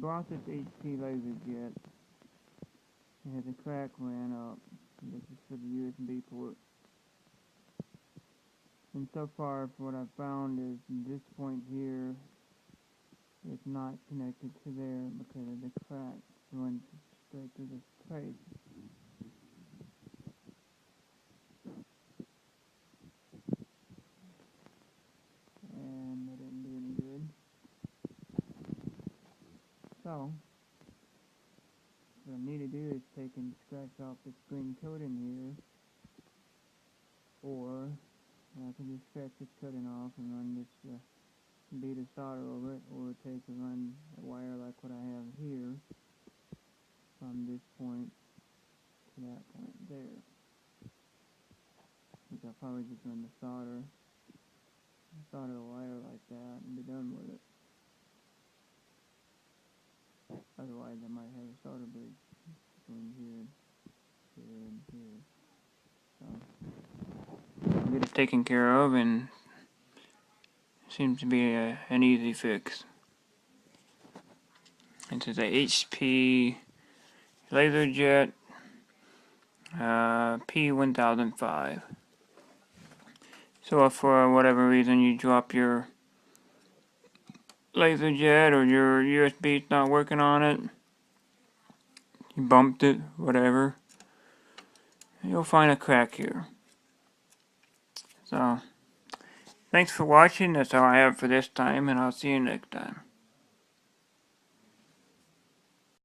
bought this HP laser jet. It has a crack ran up. This is for the USB port. And so far, what I've found is this point here is not connected to there because of the crack. It runs straight through this trace. And that didn't do any good. So, what I need to do is take and scratch off this green coating here, or I can just scratch this coating off and run this bead of solder over it, or take and run a wire like what I have here from this point to that point there. Which I'll probably just run the solder a wire like that and be done with it. Otherwise I might have a solder bridge between here, here, and here. So I'll get it taken care of, and seems to be an easy fix. This is a HP laser jet P1005. So if for whatever reason you drop your laser jet or your USB's not working on it, you bumped it, whatever, you'll find a crack here. So thanks for watching. That's all I have for this time, and I'll see you next time.